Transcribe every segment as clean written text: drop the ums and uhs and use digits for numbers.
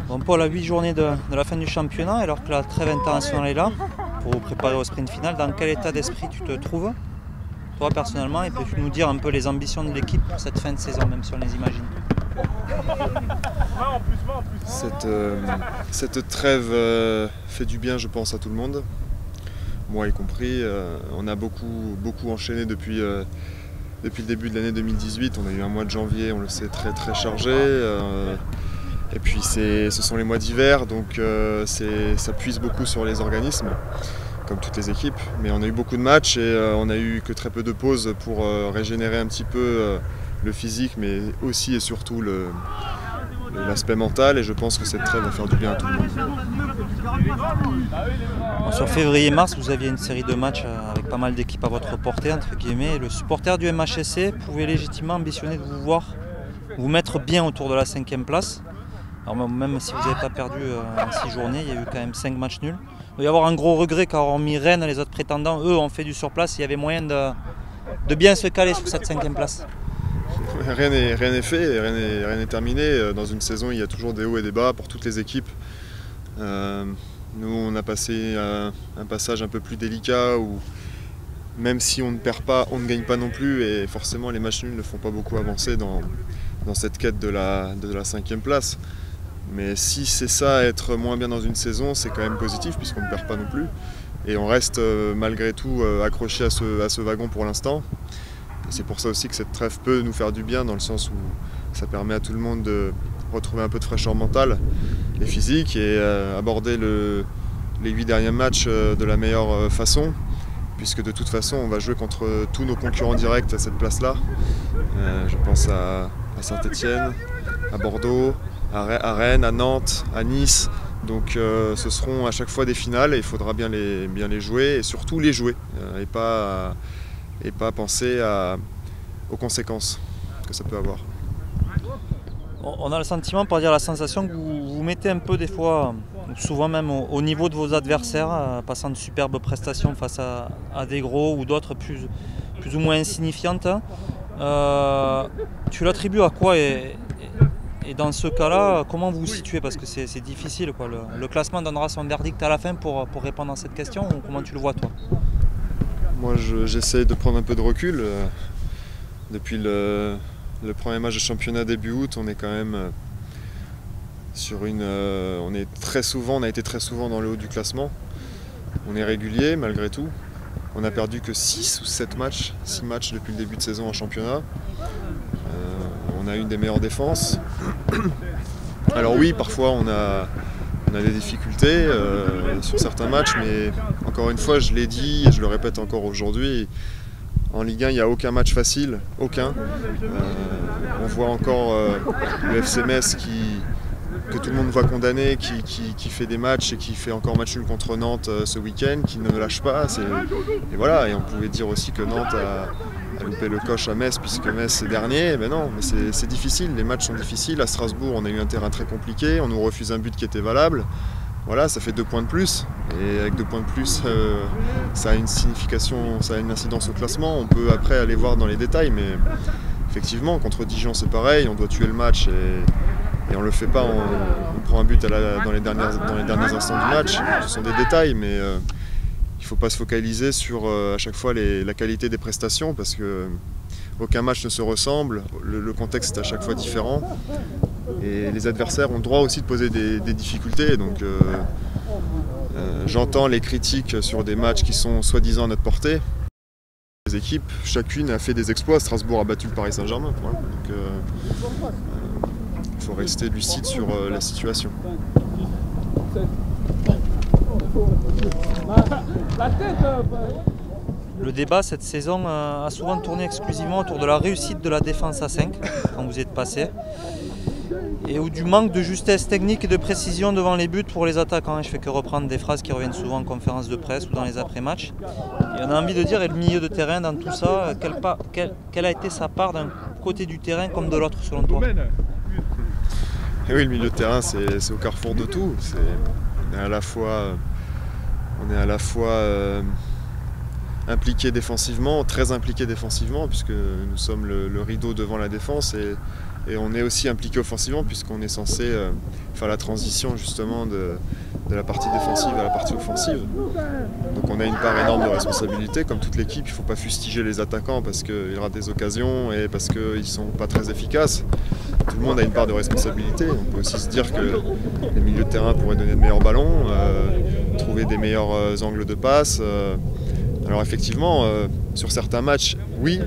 Bon, Paul, à 8 journées de la fin du championnat, alors que la trêve internationale est là, pour vous préparer au sprint final, dans quel état d'esprit tu te trouves, toi personnellement, et peux-tu nous dire un peu les ambitions de l'équipe pour cette fin de saison, même si on les imagine? Cette trêve fait du bien, je pense, à tout le monde, moi y compris. On a beaucoup enchaîné depuis le début de l'année 2018. On a eu un mois de janvier, on le sait, très chargé. Et puis ce sont les mois d'hiver, donc ça puise beaucoup sur les organismes, comme toutes les équipes. Mais on a eu beaucoup de matchs et on a eu que très peu de pauses pour régénérer un petit peu le physique, mais aussi et surtout l'aspect mental. Et je pense que cette trêve va faire du bien à tout le monde. Bon, sur février-mars, vous aviez une série de matchs avec pas mal d'équipes à votre portée, entre guillemets. Le supporter du MHSC pouvait légitimement ambitionner de vous voir vous mettre bien autour de la 5e place. Alors même si vous n'avez pas perdu en 6 journées, il y a eu quand même 5 matchs nuls. Il doit y avoir un gros regret car hormis Rennes, les autres prétendants, eux, ont fait du surplace. Il y avait moyen de bien se caler sur cette 5e place. Rien n'est fait, rien n'est terminé. Dans une saison, il y a toujours des hauts et des bas pour toutes les équipes. Nous, on a passé un passage un peu plus délicat où même si on ne perd pas, on ne gagne pas non plus. Et forcément, les matchs nuls ne font pas beaucoup avancer dans cette quête de la 5e place. Mais si c'est ça, être moins bien dans une saison, c'est quand même positif puisqu'on ne perd pas non plus. Et on reste malgré tout accroché à ce wagon pour l'instant. C'est pour ça aussi que cette trêve peut nous faire du bien, dans le sens où ça permet à tout le monde de retrouver un peu de fraîcheur mentale et physique et aborder les 8 derniers matchs de la meilleure façon, puisque de toute façon on va jouer contre tous nos concurrents directs à cette place-là. Je pense à Saint-Étienne, à Bordeaux, à Rennes, à Nantes, à Nice. Donc ce seront à chaque fois des finales et il faudra bien les jouer et surtout les jouer et pas penser aux conséquences que ça peut avoir. On a le sentiment, pour dire la sensation, que vous vous mettez un peu des fois, souvent même au niveau de vos adversaires, passant de superbes prestations face à des gros ou d'autres plus ou moins insignifiantes. Tu l'attribues à quoi et dans ce cas-là, comment vous vous situez? Parce que c'est difficile, quoi. Le classement donnera son verdict à la fin pour répondre à cette question, ou comment tu le vois, toi? Moi, j'essaie de prendre un peu de recul. Depuis le premier match de championnat début août, on est quand même on a été très souvent dans le haut du classement. On est régulier malgré tout. On a perdu que 6 ou 7 matchs, 6 matchs depuis le début de saison en championnat. On a une des meilleures défenses. Alors oui, parfois on a des difficultés sur certains matchs, mais encore une fois, je l'ai dit et je le répète encore aujourd'hui, en Ligue 1, il n'y a aucun match facile, aucun. On voit encore le FC Metz que tout le monde voit condamner, qui fait des matchs et qui fait encore match nul contre Nantes ce week-end, qui ne lâche pas. Et voilà, et on pouvait dire aussi que Nantes a loupé le coche à Metz puisque Metz est dernier. Mais non, mais c'est difficile, les matchs sont difficiles. À Strasbourg, on a eu un terrain très compliqué, on nous refuse un but qui était valable. Voilà, ça fait 2 points de plus. Et avec 2 points de plus, ça a une signification, ça a une incidence au classement. On peut après aller voir dans les détails, mais effectivement, contre Dijon, c'est pareil, on doit tuer le match et on ne le fait pas, on prend un but dans les derniers instants du match. Ce sont des détails, mais il ne faut pas se focaliser sur à chaque fois la qualité des prestations, parce que aucun match ne se ressemble, le contexte est à chaque fois différent. Et les adversaires ont le droit aussi de poser des difficultés. Donc j'entends les critiques sur des matchs qui sont soi-disant à notre portée. Les équipes, chacune a fait des exploits. Strasbourg a battu le Paris Saint-Germain. Voilà. Donc il faut rester lucide sur la situation. Le débat cette saison a souvent tourné exclusivement autour de la réussite de la défense à 5 quand vous êtes passé, et ou du manque de justesse technique et de précision devant les buts pour les attaquants. Je fais que reprendre des phrases qui reviennent souvent en conférence de presse ou dans les après-matchs. Et on a envie de dire, et le milieu de terrain dans tout ça, quelle a été sa part d'un côté du terrain comme de l'autre selon toi? Et oui, le milieu de terrain, c'est au carrefour de tout. On est à la fois impliqué défensivement, très impliqué défensivement, puisque nous sommes le rideau devant la défense, et Et on est aussi impliqué offensivement puisqu'on est censé faire la transition justement de la partie défensive à la partie offensive. Donc on a une part énorme de responsabilité, comme toute l'équipe. Il ne faut pas fustiger les attaquants parce qu'ils ratent des occasions et parce qu'ils ne sont pas très efficaces. Tout le monde a une part de responsabilité. On peut aussi se dire que les milieux de terrain pourraient donner de meilleurs ballons, trouver des meilleurs angles de passe. Alors effectivement, sur certains matchs, oui,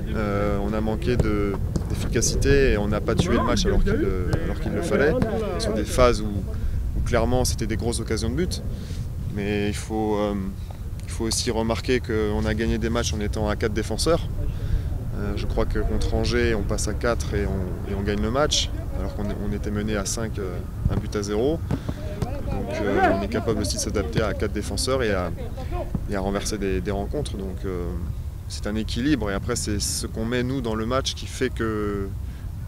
on a manqué d'efficacité et on n'a pas tué le match alors qu'il le fallait. Sur des phases où clairement c'était des grosses occasions de but. Mais il faut aussi remarquer qu'on a gagné des matchs en étant à 4 défenseurs. Je crois que contre Angers, on passe à 4 et on gagne le match, alors qu'on était mené à 5, 1-0. Donc on est capable aussi de s'adapter à 4 défenseurs et à renverser des rencontres. Donc c'est un équilibre et après c'est ce qu'on met nous dans le match qui fait que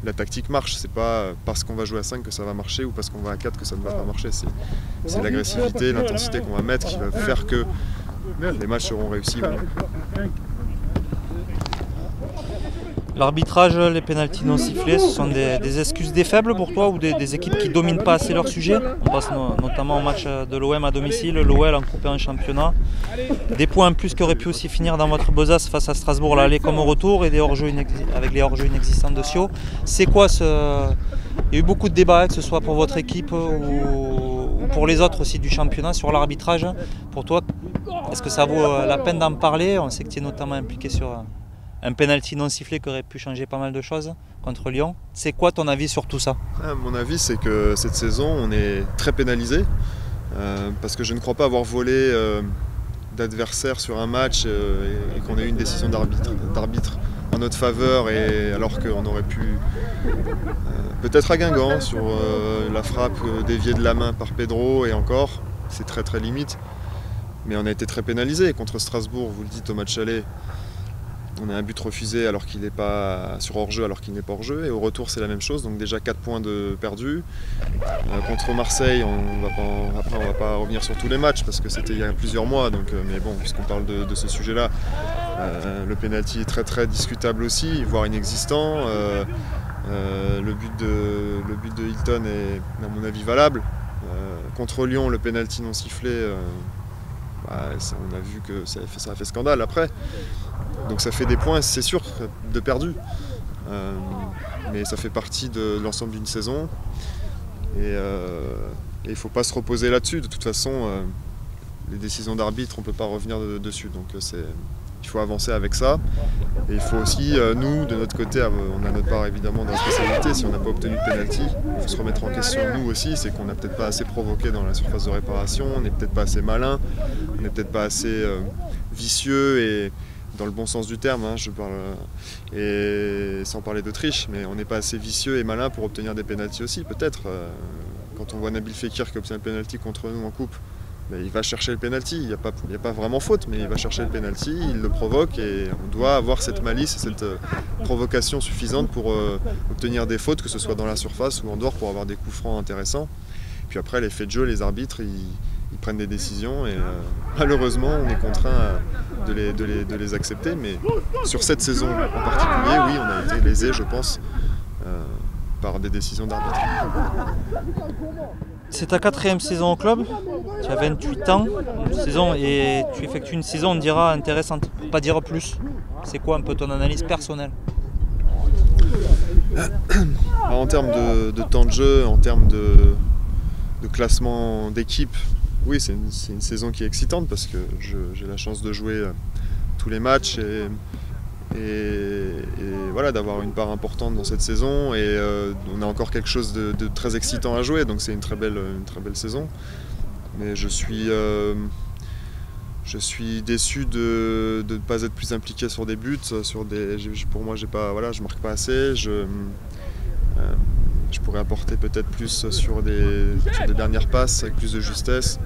la tactique marche. C'est pas parce qu'on va jouer à 5 que ça va marcher ou parce qu'on va à 4 que ça ne va pas marcher. C'est l'agressivité, l'intensité qu'on va mettre qui va faire que les matchs seront réussis. L'arbitrage, les pénaltys non sifflés, ce sont des excuses des faibles pour toi ou des équipes qui ne dominent pas assez leur sujet? On passe notamment au match de l'OM à domicile, l'OL en coupe et en championnat. Des points en plus qui auraient pu aussi finir dans votre besace face à Strasbourg, l'aller comme au retour, et des hors-jeux avec les hors-jeux inexistants de Sio. C'est quoi ce... Il y a eu beaucoup de débats, que ce soit pour votre équipe ou pour les autres aussi du championnat, sur l'arbitrage. Pour toi, est-ce que ça vaut la peine d'en parler? On sait que tu es notamment impliqué sur un penalty non sifflé qui aurait pu changer pas mal de choses contre Lyon. C'est quoi ton avis sur tout ça? Mon avis, c'est que cette saison, on est très pénalisé parce que je ne crois pas avoir volé d'adversaire sur un match et qu'on ait eu une décision d'arbitre en notre faveur, et alors qu'on aurait pu peut-être à Guingamp sur la frappe déviée de la main par Pedro, et encore, c'est très très limite. Mais on a été très pénalisé contre Strasbourg, vous le dites au match aller. On a un but refusé alors qu'il n'est pas sur hors-jeu, alors qu'il n'est pas hors-jeu, et au retour c'est la même chose, donc déjà 4 points de perdus. Contre Marseille, on va pas revenir sur tous les matchs parce que c'était il y a plusieurs mois, donc, mais bon, puisqu'on parle de ce sujet-là, le penalty est très très discutable aussi, voire inexistant. Le but de Hilton est à mon avis valable. Contre Lyon, le penalty non sifflé, on a vu que ça a fait scandale après. Donc ça fait des points, c'est sûr, de perdus. Mais ça fait partie de l'ensemble d'une saison. Et il ne faut pas se reposer là-dessus. De toute façon, les décisions d'arbitre, on ne peut pas revenir dessus. Donc il faut avancer avec ça. Et il faut aussi, nous, de notre côté, on a notre part évidemment de responsabilité. Si on n'a pas obtenu de penalty, il faut se remettre en question nous aussi. C'est qu'on n'a peut-être pas assez provoqué dans la surface de réparation, on n'est peut-être pas assez malin, on n'est peut-être pas assez vicieux et dans le bon sens du terme, je parle, et sans parler de triche, mais on n'est pas assez vicieux et malin pour obtenir des pénaltys aussi, peut-être. Quand on voit Nabil Fekir qui obtient le pénalty contre nous en coupe, il va chercher le pénalty, il n'y a pas vraiment faute, mais il va chercher le pénalty, il le provoque, et on doit avoir cette malice et cette provocation suffisante pour obtenir des fautes, que ce soit dans la surface ou en dehors, pour avoir des coups francs intéressants. Puis après, les faits de jeu, les arbitres, ils prennent des décisions, et malheureusement on est contraint de les accepter, mais sur cette saison en particulier, oui, on a été lésé, je pense, par des décisions d'arbitre. C'est ta 4e saison au club, tu as 28 ans, une saison, et tu effectues une saison, on dira, intéressante, pour pas dire plus. C'est quoi un peu ton analyse personnelle? En termes de temps de jeu, en termes de classement d'équipe, oui, c'est une saison qui est excitante parce que j'ai la chance de jouer tous les matchs et voilà, d'avoir une part importante dans cette saison, et on a encore quelque chose de très excitant à jouer, donc c'est une très belle saison. Mais je suis déçu de ne pas être plus impliqué sur des buts, pour moi je marque pas assez. Je pourrais apporter peut-être plus sur des dernières passes avec plus de justesse.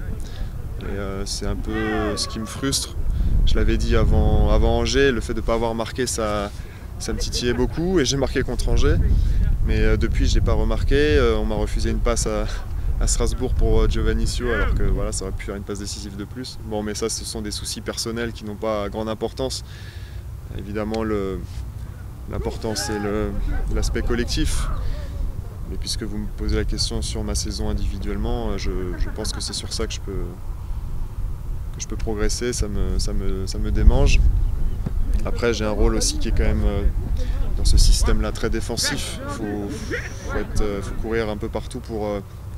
Et c'est un peu ce qui me frustre. Je l'avais dit avant Angers, le fait de ne pas avoir marqué, ça me titillait beaucoup, et j'ai marqué contre Angers. Mais depuis, je ne l'ai pas remarqué. On m'a refusé une passe à Strasbourg pour Giovanni Sio, alors que voilà, ça aurait pu faire une passe décisive de plus. Bon, mais ça, ce sont des soucis personnels qui n'ont pas grande importance. Évidemment, l'important, c'est l'aspect collectif. mais puisque vous me posez la question sur ma saison individuellement, je pense que c'est sur ça que je peux progresser, ça me démange. Après, j'ai un rôle aussi qui est quand même dans ce système-là très défensif. Il faut courir un peu partout pour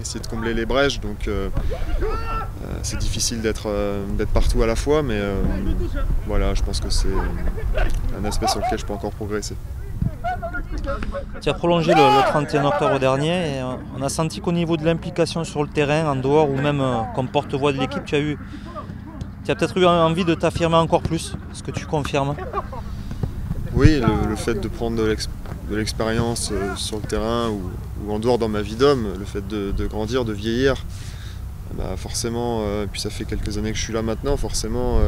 essayer de combler les brèches. Donc c'est difficile d'être partout à la fois, mais voilà, je pense que c'est un aspect sur lequel je peux encore progresser. Tu as prolongé le 31 octobre dernier et on a senti qu'au niveau de l'implication sur le terrain, en dehors ou même comme porte-voix de l'équipe, tu as peut-être eu envie de t'affirmer encore plus. Est-ce que tu confirmes? Oui, le fait de prendre de l'expérience sur le terrain ou en dehors dans ma vie d'homme, le fait de grandir, de vieillir, bah forcément, puis ça fait quelques années que je suis là maintenant, forcément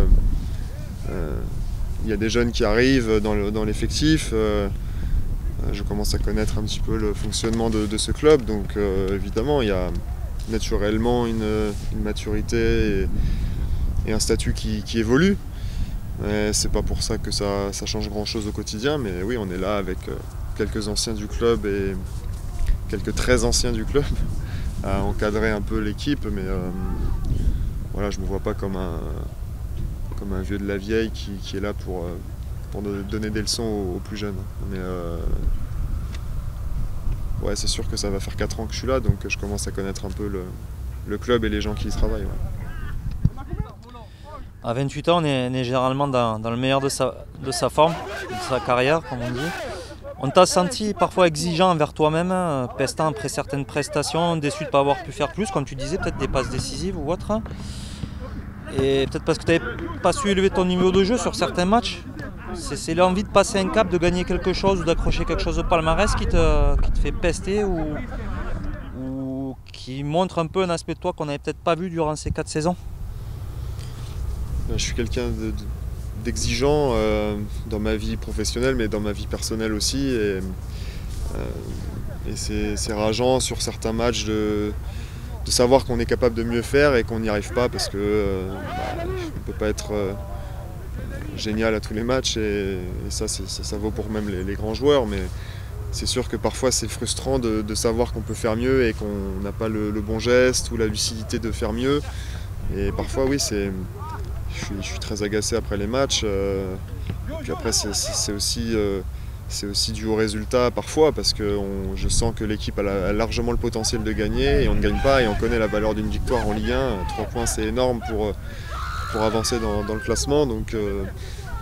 il y a des jeunes qui arrivent dans l'effectif. Je commence à connaître un petit peu le fonctionnement de ce club, donc évidemment il y a naturellement une maturité et un statut qui évolue. C'est pas pour ça que ça change grand chose au quotidien, mais oui, on est là avec quelques anciens du club et quelques très anciens du club à encadrer un peu l'équipe, mais voilà, je me vois pas comme un vieux de la vieille qui est là pour donner des leçons aux plus jeunes. Mais ouais, c'est sûr que ça va faire 4 ans que je suis là, donc je commence à connaître un peu le club et les gens qui y travaillent. Ouais. À 28 ans, on est généralement dans le meilleur de sa forme, de sa carrière, comme on dit. On t'a senti parfois exigeant envers toi-même, pestant après certaines prestations, déçu de ne pas avoir pu faire plus, comme tu disais, peut-être des passes décisives ou autre. Et peut-être parce que tu n'avais pas su élever ton niveau de jeu sur certains matchs. C'est l'envie de passer un cap, de gagner quelque chose ou d'accrocher quelque chose au palmarès qui te fait pester ou qui montre un peu un aspect de toi qu'on n'avait peut-être pas vu durant ces 4 saisons. Je suis quelqu'un d'exigeant dans ma vie professionnelle, mais dans ma vie personnelle aussi. Et c'est rageant sur certains matchs de savoir qu'on est capable de mieux faire et qu'on n'y arrive pas parce que on ne peut pas être génial à tous les matchs. Et ça vaut pour même les grands joueurs. Mais c'est sûr que parfois c'est frustrant de savoir qu'on peut faire mieux et qu'on n'a pas le bon geste ou la lucidité de faire mieux. Et parfois, oui, je suis très agacé après les matchs. Puis après, c'est aussi dû au résultat parfois parce que je sens que l'équipe a largement le potentiel de gagner et on ne gagne pas et on connaît la valeur d'une victoire en Ligue 1. 3 points, c'est énorme pour avancer dans le classement. Donc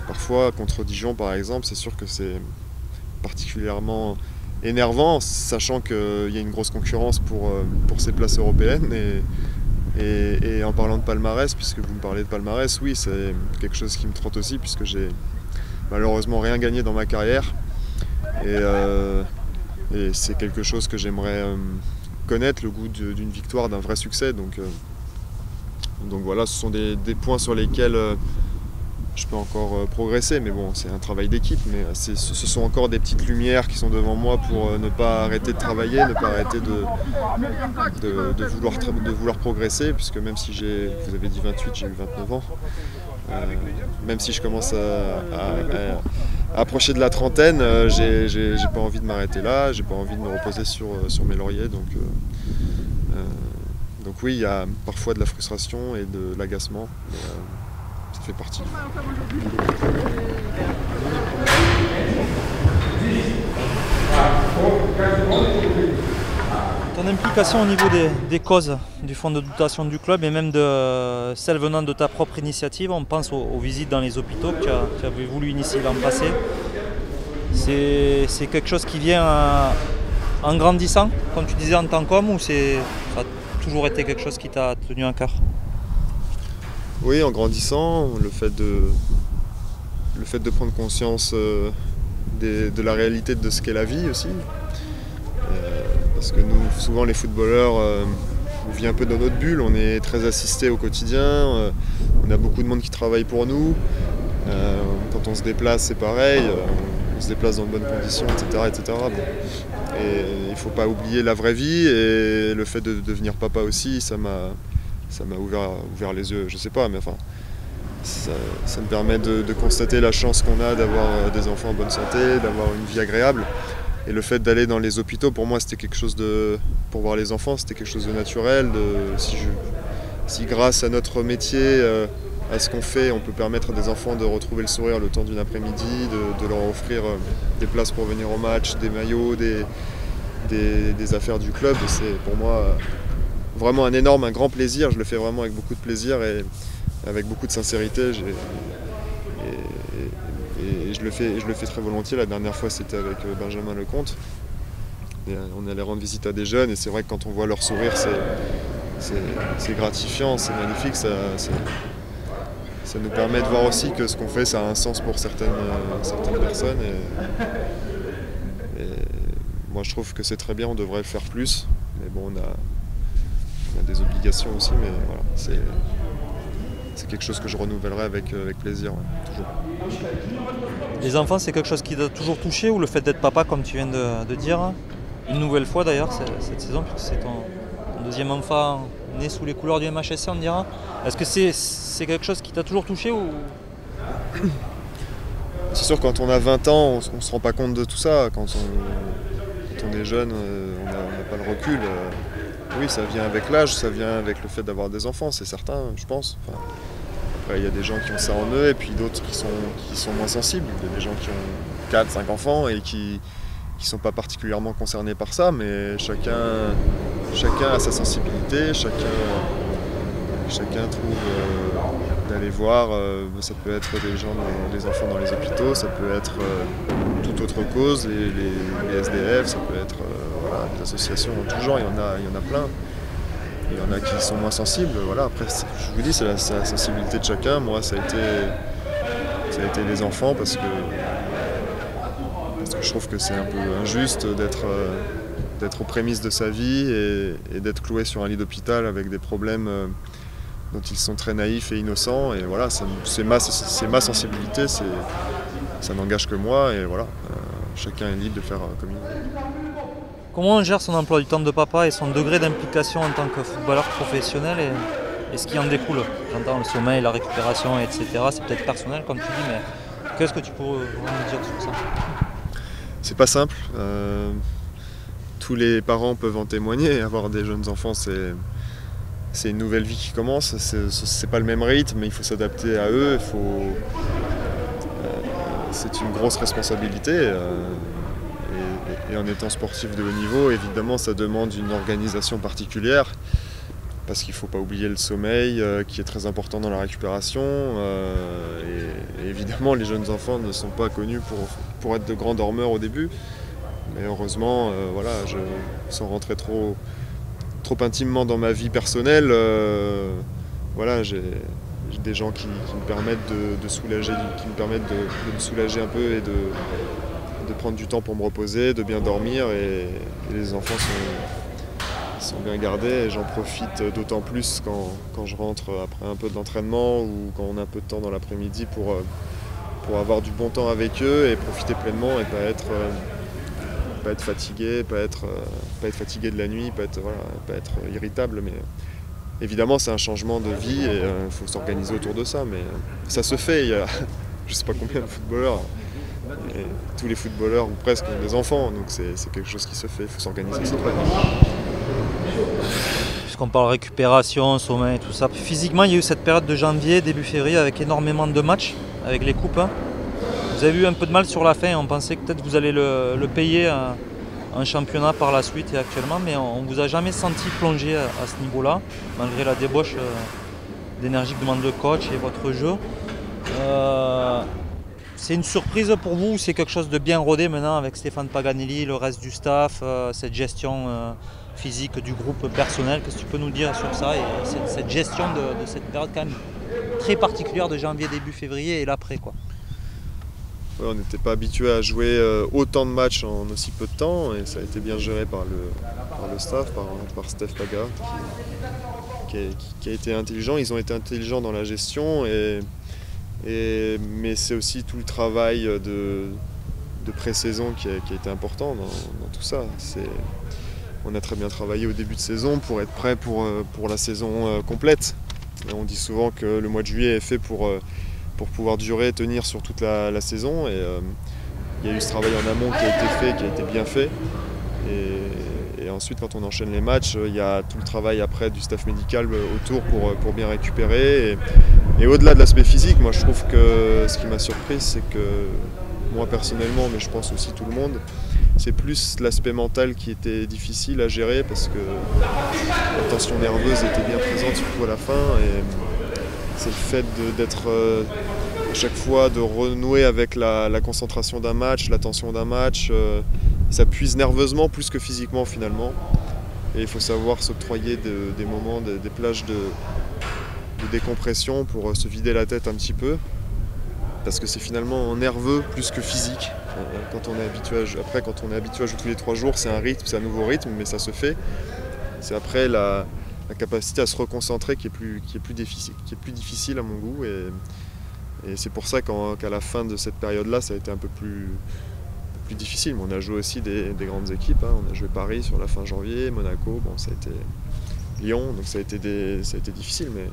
parfois, contre Dijon par exemple, c'est sûr que c'est particulièrement énervant, sachant qu'il y a une grosse concurrence pour ces places européennes. Et en parlant de palmarès, puisque vous me parlez de palmarès, oui, c'est quelque chose qui me trotte aussi, puisque j'ai malheureusement rien gagné dans ma carrière. Et c'est quelque chose que j'aimerais connaître, le goût d'une victoire, d'un vrai succès. Donc voilà, ce sont des points sur lesquels je peux encore progresser. Mais bon, c'est un travail d'équipe, mais ce sont encore des petites lumières qui sont devant moi pour ne pas arrêter de travailler, ne pas arrêter de vouloir progresser, puisque même si vous avez dit 28, j'ai eu 29 ans, même si je commence à approcher de la trentaine, j'ai pas envie de m'arrêter là, j'ai pas envie de me reposer sur mes lauriers. Donc oui, il y a parfois de la frustration et de l'agacement, mais ça fait partie. Ton implication au niveau des causes du fonds de dotation du club et même de celles venant de ta propre initiative, on pense aux visites dans les hôpitaux que tu avais voulu initier l'an passé. C'est quelque chose qui vient en grandissant, comme tu disais en tant qu'homme, ou ça a toujours été quelque chose qui t'a tenu à cœur? Oui, en grandissant, le fait de prendre conscience de la réalité de ce qu'est la vie aussi. Parce que nous, souvent les footballeurs, on vit un peu dans notre bulle, on est très assistés au quotidien, on a beaucoup de monde qui travaille pour nous. Quand on se déplace, c'est pareil, on se déplace dans de bonnes conditions, etc. etc. Bon. Et il ne faut pas oublier la vraie vie, et le fait de devenir papa aussi, ça m'a ouvert les yeux, je sais pas, mais enfin, ça me permet de constater la chance qu'on a d'avoir des enfants en bonne santé, d'avoir une vie agréable. Et le fait d'aller dans les hôpitaux, pour moi, c'était quelque chose pour voir les enfants, c'était quelque chose de naturel. Si grâce à notre métier, à ce qu'on fait, on peut permettre à des enfants de retrouver le sourire le temps d'une après-midi, de leur offrir des places pour venir au match, des maillots, des affaires du club, c'est pour moi vraiment un grand plaisir. Je le fais vraiment avec beaucoup de plaisir et avec beaucoup de sincérité. Et je le fais très volontiers. La dernière fois, c'était avec Benjamin Lecomte. Et on allait rendre visite à des jeunes et c'est vrai que quand on voit leur sourire, c'est gratifiant, c'est magnifique. Ça nous permet de voir aussi que ce qu'on fait, ça a un sens pour certaines personnes. Et moi, je trouve que c'est très bien, on devrait le faire plus. Mais bon, on a des obligations aussi, mais voilà, c'est quelque chose que je renouvellerai avec plaisir, ouais, toujours. Les enfants, c'est quelque chose qui t'a toujours touché, ou le fait d'être papa, comme tu viens de dire, une nouvelle fois d'ailleurs cette saison, puisque c'est ton deuxième enfant né sous les couleurs du MHSC, on dira. Est-ce que c'est quelque chose qui t'a toujours touché ou... C'est sûr, quand on a 20 ans, on ne se rend pas compte de tout ça. Quand on est jeune, on n'a pas le recul. Oui, ça vient avec l'âge, ça vient avec le fait d'avoir des enfants, c'est certain, je pense. Enfin, après, il y a des gens qui ont ça en eux et puis d'autres qui sont moins sensibles. Il y a des gens qui ont 4, 5 enfants et qui ne sont pas particulièrement concernés par ça, mais chacun a sa sensibilité, chacun trouve d'aller voir. Ça peut être des enfants dans les hôpitaux, ça peut être toute autre cause, les SDF, ça peut être des associations en tout genre, il y en a plein. Il y en a qui sont moins sensibles. Voilà. Après, je vous dis, c'est la sensibilité de chacun. Moi, ça a été les enfants parce que je trouve que c'est un peu injuste d'être aux prémices de sa vie et d'être cloué sur un lit d'hôpital avec des problèmes dont ils sont très naïfs et innocents. Et voilà, c'est ma sensibilité, ça n'engage que moi. Et voilà, chacun est libre de faire comme il veut. Comment on gère son emploi du temps de papa et son degré d'implication en tant que footballeur professionnel et ce qui en découle? J'entends le sommeil, la récupération, etc. C'est peut-être personnel comme tu dis, mais qu'est-ce que tu pourrais nous dire sur ça? C'est pas simple. Tous les parents peuvent en témoigner. Avoir des jeunes enfants, c'est une nouvelle vie qui commence. C'est pas le même rythme, mais il faut s'adapter à eux. C'est une grosse responsabilité. Et en étant sportif de haut niveau, évidemment, ça demande une organisation particulière. Parce qu'il ne faut pas oublier le sommeil qui est très important dans la récupération. Et évidemment, les jeunes enfants ne sont pas connus pour être de grands dormeurs au début. Mais heureusement, voilà, sans rentrer trop intimement dans ma vie personnelle, voilà, j'ai des gens qui me permettent de soulager, de me soulager un peu et de prendre du temps pour me reposer, de bien dormir. Et les enfants sont bien gardés et j'en profite d'autant plus quand je rentre après un peu d'entraînement ou quand on a un peu de temps dans l'après-midi pour avoir du bon temps avec eux et profiter pleinement et pas être fatigué, pas être fatigué de la nuit, pas être irritable. Mais évidemment, c'est un changement de vie et il faut s'organiser autour de ça. Mais ça se fait. Il y a je sais pas combien de footballeurs. Et tous les footballeurs ou presque ont des enfants, donc c'est quelque chose qui se fait. Il faut s'organiser. Puisqu'on parle récupération, sommeil, tout ça. Physiquement, il y a eu cette période de janvier, début février, avec énormément de matchs, avec les coupes. Vous avez eu un peu de mal sur la fin, on pensait que peut-être vous allez le payer en championnat par la suite et actuellement, mais on ne vous a jamais senti plonger à ce niveau-là, malgré la débauche d'énergie que demande le coach et votre jeu. C'est une surprise pour vous ou c'est quelque chose de bien rodé maintenant avec Stéphane Paganelli, le reste du staff, cette gestion physique du groupe personnel? Qu'est-ce que tu peux nous dire sur ça et cette gestion de cette période quand même très particulière de janvier, début février et l'après, quoi? Ouais, on n'était pas habitué à jouer autant de matchs en aussi peu de temps et ça a été bien géré par le staff, par Steph Paga qui a été intelligent. Ils ont été intelligents dans la gestion mais c'est aussi tout le travail de pré-saison qui a été important dans tout ça. On a très bien travaillé au début de saison pour être prêt pour la saison complète. Et on dit souvent que le mois de juillet est fait pour pouvoir durer et tenir sur toute la saison. Et il y a eu ce travail en amont qui a été fait, qui a été bien fait. Et ensuite, quand on enchaîne les matchs, il y a tout le travail après du staff médical autour pour bien récupérer. Et au-delà de l'aspect physique, moi je trouve que ce qui m'a surpris, c'est que moi personnellement, mais je pense aussi tout le monde, c'est plus l'aspect mental qui était difficile à gérer parce que la tension nerveuse était bien présente, surtout à la fin. Et c'est le fait d'être à chaque fois de renouer avec la concentration d'un match, la tension d'un match. Ça puise nerveusement plus que physiquement finalement. Et il faut savoir s'octroyer des moments, des plages de décompression pour se vider la tête un petit peu. Parce que c'est finalement nerveux plus que physique. Quand on est habitué à jouer tous les 3 jours, c'est un rythme, c'est un nouveau rythme, mais ça se fait. C'est après la capacité à se reconcentrer qui est plus difficile à mon goût. Et c'est pour ça qu'à la fin de cette période-là, ça a été un peu plus difficile. On a joué aussi des grandes équipes. On a joué Paris sur la fin janvier, Monaco, ça a été Lyon, donc ça a été difficile. Mais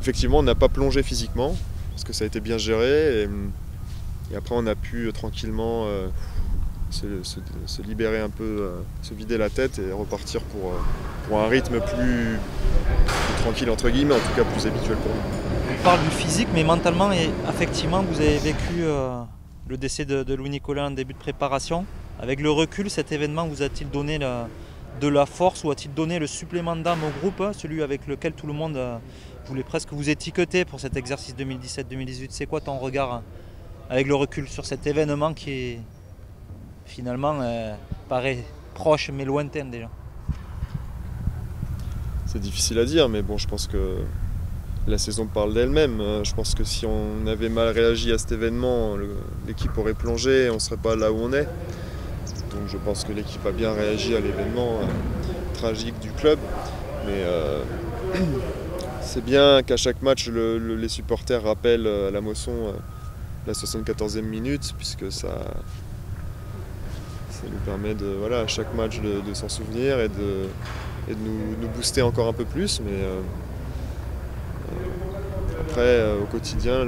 effectivement, on n'a pas plongé physiquement parce que ça a été bien géré. Et après, on a pu tranquillement se libérer un peu, se vider la tête et repartir pour un rythme plus tranquille, entre guillemets, en tout cas plus habituel pour nous. On parle du physique, mais mentalement et affectivement, vous avez vécu le décès de Louis-Nicolas en début de préparation. Avec le recul, cet événement vous a-t-il donné de la force ou a-t-il donné le supplément d'âme au groupe, celui avec lequel tout le monde voulait presque vous étiqueter pour cet exercice 2017-2018? C'est quoi ton regard avec le recul sur cet événement qui finalement paraît proche mais lointain déjà? C'est difficile à dire, mais bon, je pense que la saison parle d'elle-même. Je pense que si on avait mal réagi à cet événement, l'équipe aurait plongé et on ne serait pas là où on est. Donc je pense que l'équipe a bien réagi à l'événement tragique du club. Mais c'est bien qu'à chaque match, les supporters rappellent à la Mosson la 74e minute, puisque ça nous permet à chaque match de s'en souvenir et de nous booster encore un peu plus. Mais après, au quotidien,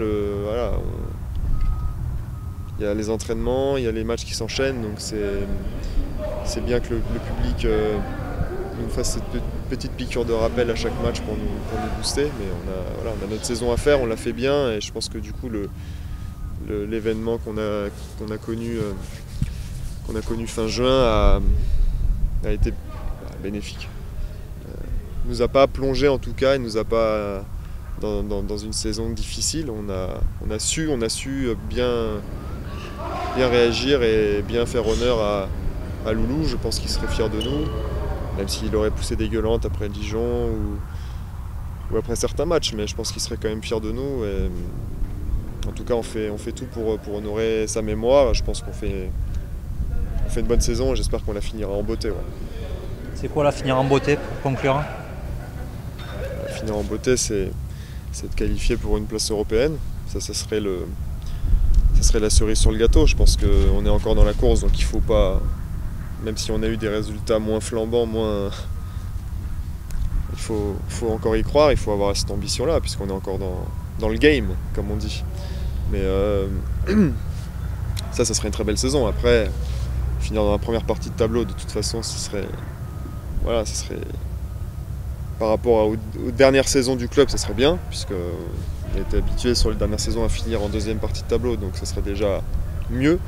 il y a les entraînements, il y a les matchs qui s'enchaînent, donc c'est bien que le public nous fasse cette petite piqûre de rappel à chaque match pour nous booster. Mais on a notre saison à faire, on l'a fait bien, et je pense que du coup l'événement qu'on a connu fin juin a été bénéfique. Il nous a pas plongé en tout cas, il nous a pas dans une saison difficile. On a su bien réagir et bien faire honneur à Loulou. Je pense qu'il serait fier de nous, même s'il aurait poussé des gueulantes après Dijon ou après certains matchs, mais je pense qu'il serait quand même fier de nous. Et, en tout cas, on fait tout pour honorer sa mémoire. Je pense qu'on fait une bonne saison et j'espère qu'on la finira en beauté. Ouais. C'est quoi la finir en beauté pour conclure? La finir en beauté, c'est de qualifier pour une place européenne. Ça serait la cerise sur le gâteau. Je pense qu'on est encore dans la course, donc il faut pas, même si on a eu des résultats moins flambants, il faut encore y croire, il faut avoir cette ambition-là, puisqu'on est encore dans le game, comme on dit. Mais ça serait une très belle saison. Après, finir dans la première partie de tableau, de toute façon, ce serait par rapport aux dernières saisons du club, ça serait bien, puisqu'on était habitué sur les dernières saisons à finir en deuxième partie de tableau, donc ça serait déjà mieux.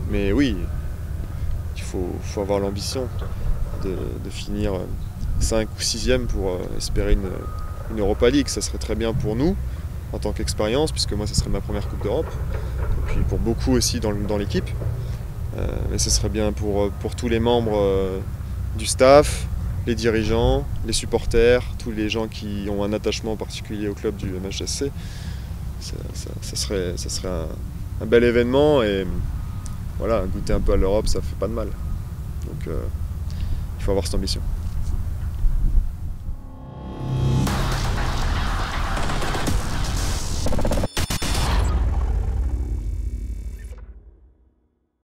Mais oui, il faut avoir l'ambition de finir 5 ou 6e pour espérer une Europa League. Ça serait très bien pour nous en tant qu'expérience, puisque moi ça serait ma première Coupe d'Europe, et puis pour beaucoup aussi dans l'équipe. Mais ce serait bien pour tous les membres du staff, les dirigeants, les supporters, tous les gens qui ont un attachement particulier au club du MHSC. Ça serait un bel événement, et voilà, goûter un peu à l'Europe, ça fait pas de mal. Donc il faut avoir cette ambition.